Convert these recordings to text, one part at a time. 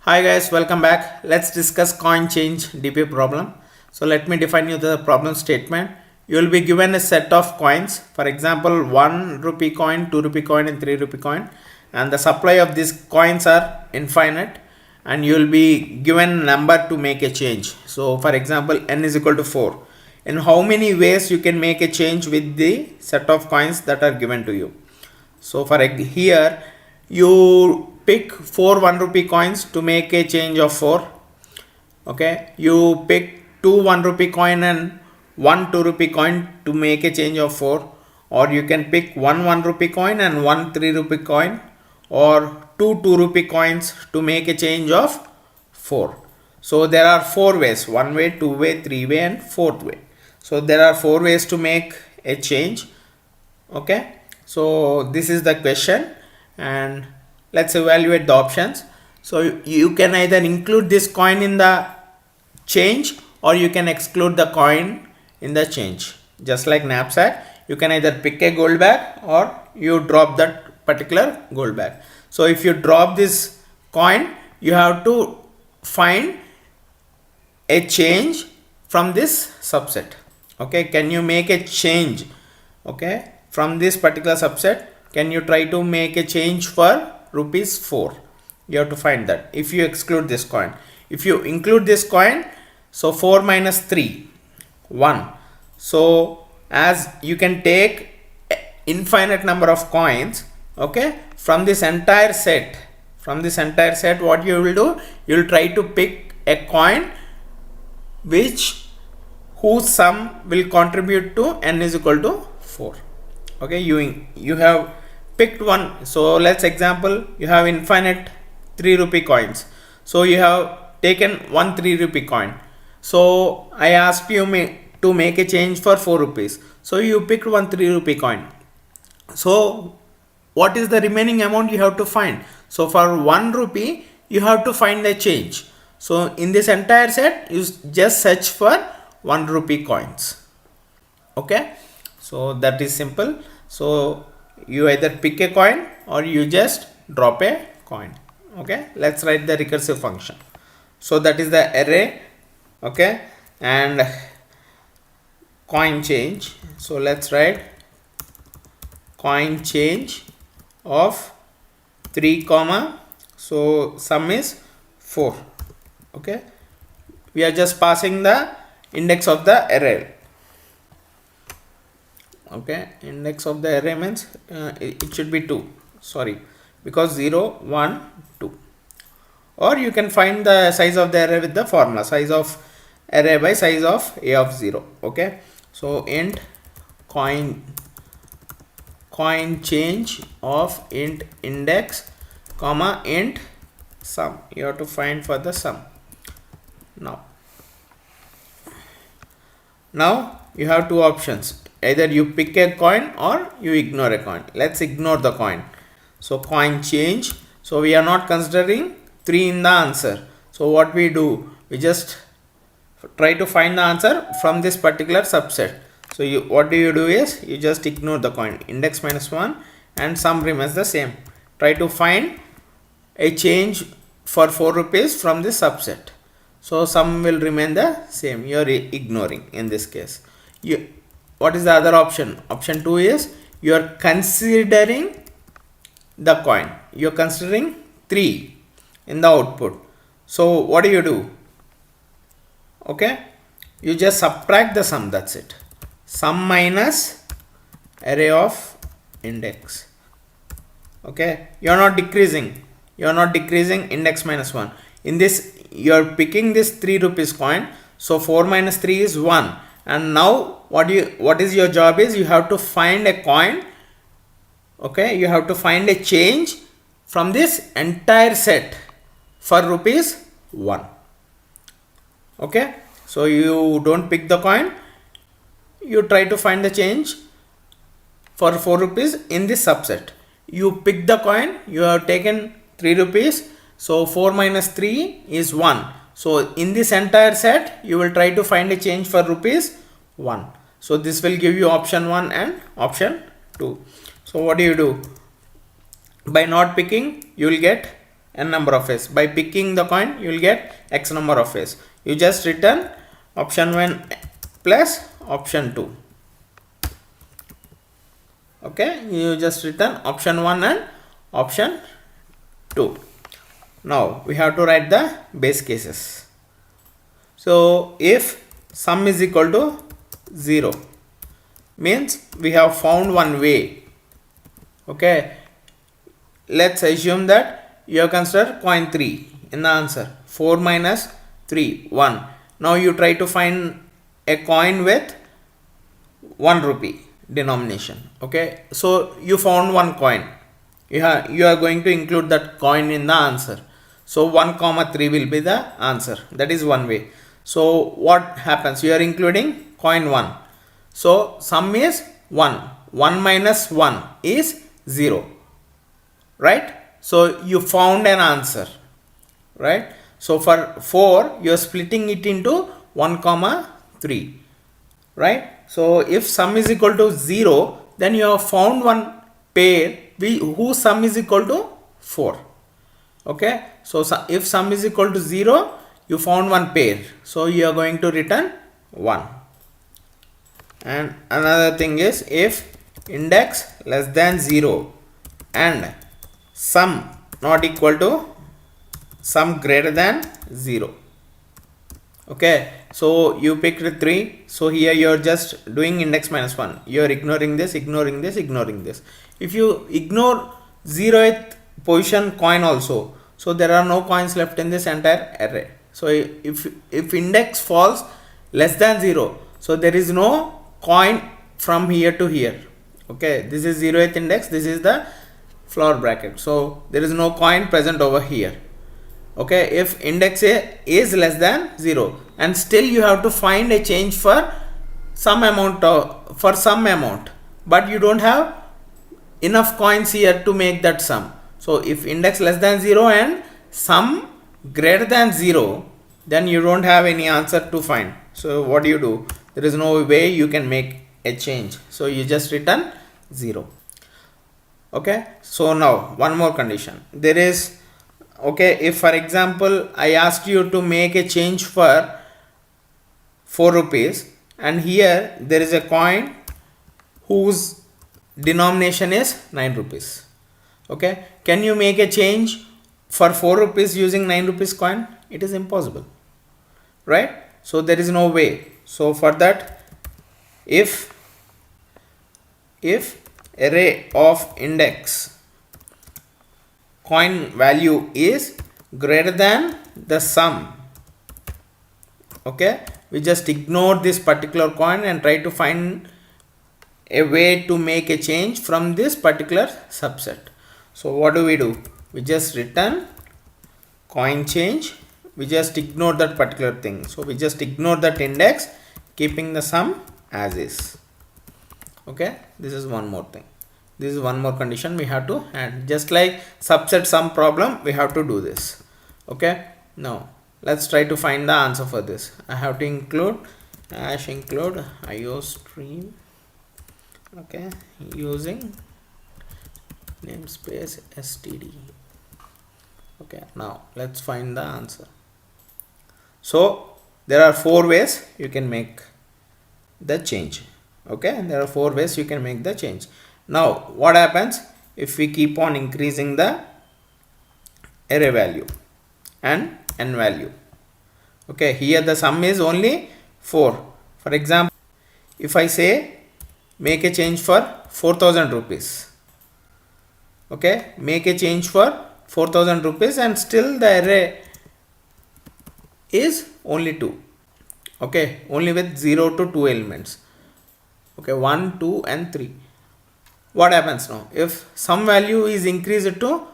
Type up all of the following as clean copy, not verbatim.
Hi guys, welcome back. Let's discuss coin change DP problem. So let me define you the problem statement. You will be given a set of coins, for example 1 rupee coin, 2 rupee coin and 3 rupee coin, and the supply of these coins are infinite, and you will be given number to make a change. So for example n is equal to 4. In how many ways you can make a change with the set of coins that are given to you? So for here you pick 4 1 rupee coins to make a change of 4. Okay, you pick 2 1 rupee coin and 1 2 rupee coin to make a change of 4, or you can pick 1 1 rupee coin and 1 3 rupee coin, or 2 2 rupee coins to make a change of 4. So there are 4 ways: 1 way, 2 way, 3 way and 4th way. So there are 4 ways to make a change. Okay, so this is the question, and let's evaluate the options. So you can either include this coin in the change, or you can exclude the coin in the change. Just like knapsack, you can either pick a gold bag or you drop that particular gold bag. So if you drop this coin, you have to find a change from this subset. Okay, can you make a change? Okay, from this particular subset, can you try to make a change for rupees 4? You have to find that. If you exclude this coin, if you include this coin, so 4 minus 3 1. So as you can take infinite number of coins, okay, from this entire set, what you will do, you will try to pick a coin whose sum will contribute to n is equal to 4. Okay, you have picked one. So let's example, you have infinite 3 rupee coins. So you have taken one 3 rupee coin. So I asked you to make a change for 4 rupees. So you picked one 3 rupee coin. So what is the remaining amount you have to find? So for 1 rupee you have to find the change. So in this entire set, you just search for 1 rupee coins. Okay, so that is simple. So you either pick a coin or you just drop a coin. Okay, let's write the recursive function. So that is the array. Okay, and coin change. So let's write coin change of 3 comma, so sum is 4. Okay, we are just passing the index of the array. Okay, index of the array means it should be 2, sorry, because 0 1 2, or you can find the size of the array with the formula size of array by size of a of 0. Okay, so int coin change of int index comma int sum. You have to find for the sum. Now you have two options: either you pick a coin or you ignore a coin. Let's ignore the coin. So coin change, so we are not considering 3 in the answer. So what we do, we just try to find the answer from this particular subset. So what do is you just ignore the coin, index minus 1 and sum remains the same. Try to find a change for 4 rupees from this subset. So sum will remain the same. You are ignoring in this case. What is the other option? Option 2 is you are considering the coin. You are considering 3 in the output. So what do? Okay, you just subtract the sum. That's it. Sum minus array of index. Okay, you are not decreasing. You are not decreasing index minus 1. In this, you are picking this 3 rupees coin. So 4 minus 3 is 1. And now what is your job is you have to find a coin. Okay, you have to find a change from this entire set for rupees 1. Okay, so you don't pick the coin, you try to find the change for 4 rupees in this subset. You pick the coin, you have taken 3 rupees. So 4 minus 3 is 1. So in this entire set, you will try to find a change for rupees 1. So this will give you option 1 and option 2. So what do? By not picking, you will get n number of ways. By picking the coin, you will get x number of ways. You just return option 1 plus option 2. Okay, you just return option 1 and option 2. Now we have to write the base cases. So if sum is equal to 0 means we have found one way. Okay, let's assume that you have considered coin 3 in the answer. 4 minus 3, 1. Now you try to find a coin with 1 rupee denomination. Okay, so you found one coin. You are going to include that coin in the answer. So 1 comma 3 will be the answer. That is one way. So what happens? You are including coin 1. So sum is 1. 1 minus 1 is 0. Right? So you found an answer. Right? So for 4, you are splitting it into 1 comma 3. Right? So if sum is equal to 0, then you have found one pair whose sum is equal to 4. Okay, so if sum is equal to 0, you found one pair, so you are going to return 1. And another thing is, if index less than 0 and sum not equal to sum greater than 0. Okay, so you picked 3, so here you are just doing index minus 1. You are ignoring this, ignoring this, ignoring this. If you ignore 0th position coin also, so there are no coins left in this entire array. So if index falls less than 0, so there is no coin from here to here. Okay, this is 0th index, this is the floor bracket, so there is no coin present over here. Okay, if index A is less than 0, and still you have to find a change for some amount but you don't have enough coins here to make that sum. So if index less than 0 and sum greater than 0, then you don't have any answer to find. So what do you do? There is no way you can make a change, so you just return 0. Okay, so now one more condition. There is, okay, if for example I asked you to make a change for 4 rupees, and here there is a coin whose denomination is 9 rupees. Okay, can you make a change for 4 rupees using 9 rupees coin? It is impossible, right? So there is no way. So for that, if array of index coin value is greater than the sum, okay, we just ignore this particular coin and try to find a way to make a change from this particular subset. So what do? We just return coin change. We just ignore that particular thing. So we just ignore that index, keeping the sum as is. Okay, this is one more thing. This is one more condition we have to add. Just like subset sum problem, we have to do this. Okay, now let's try to find the answer for this. I have to include include IO stream. Okay, using namespace std. Okay, now let's find the answer. So there are 4 ways you can make the change. Okay, there are 4 ways you can make the change. Now what happens if we keep on increasing the array value and n value? Okay, here the sum is only 4. For example, if I say make a change for 4,000 rupees. Okay, make a change for 4,000 rupees, and still the array is only 2. Okay, only with 0 to 2 elements. Okay, 1, 2 and 3. What happens now? If some value is increased to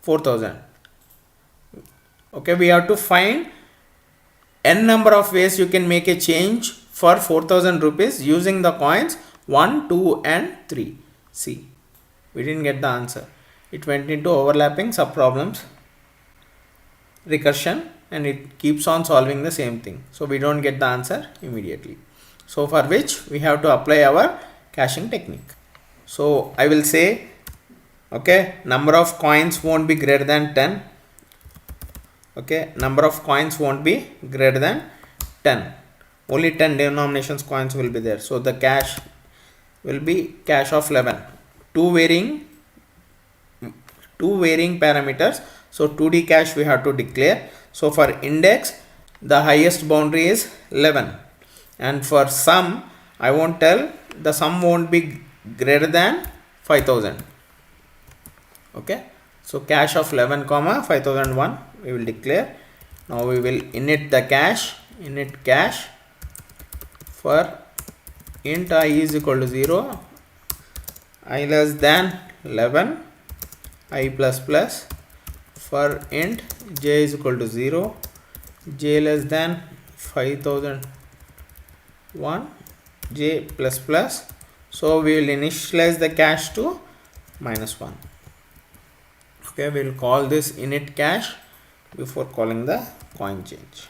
4,000. Okay, we have to find n number of ways you can make a change for 4,000 rupees using the coins 1, 2 and 3. See, we didn't get the answer. It went into overlapping subproblems, recursion, and it keeps on solving the same thing. So we don't get the answer immediately. So for which we have to apply our caching technique. So I will say, okay, number of coins won't be greater than 10. Okay, number of coins won't be greater than 10. Only 10 denominations coins will be there. So the cache will be cache of 11. Two varying parameters. So 2D cache we have to declare. So for index, the highest boundary is 11, and for sum I won't tell, the sum won't be greater than 5000. Okay, so cache of 11 comma 5001 we will declare. Now we will init the cache, init cache for int I is equal to 0, I less than 11, I plus plus, for int j is equal to 0, j less than 5001, j plus plus. So we will initialize the cache to -1. Okay, we will call this init cache before calling the coin change.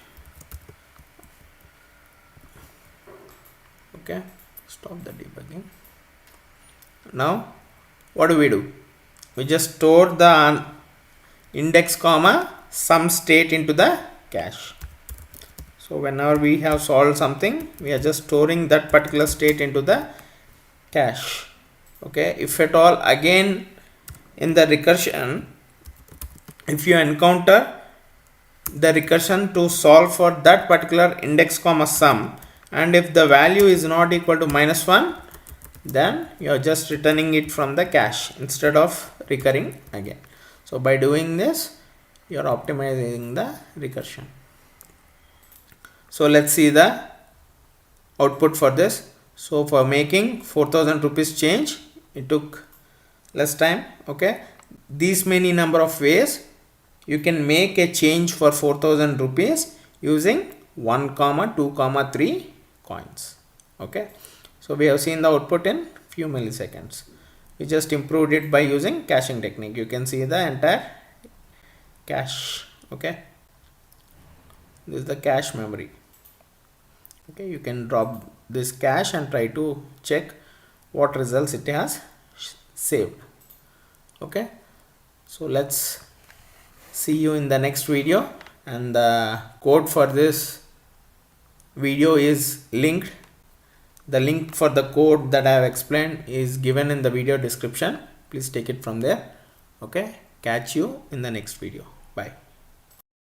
Okay, stop the debugging. Now what do? We just store the index comma some state into the cache. So whenever we have solved something, we are just storing that particular state into the cache. Okay, if at all again in the recursion, if you encounter the recursion to solve for that particular index comma sum, and if the value is not equal to -1, then you are just returning it from the cache instead of recurring again. So by doing this, you are optimizing the recursion. So let's see the output for this. So for making 4000 rupees change, it took less time. Okay, these many number of ways you can make a change for 4000 rupees using 1 comma 2 comma 3 coins. Okay, so we have seen the output in few milliseconds. We just improved it by using caching technique. You can see the entire cache. Okay, this is the cache memory. Okay, you can drop this cache and try to check what results it has saved. Okay, so let's see you in the next video, and the code for this video is linked. The link for the code that I have explained is given in the video description. Please take it from there. Okay, catch you in the next video. Bye.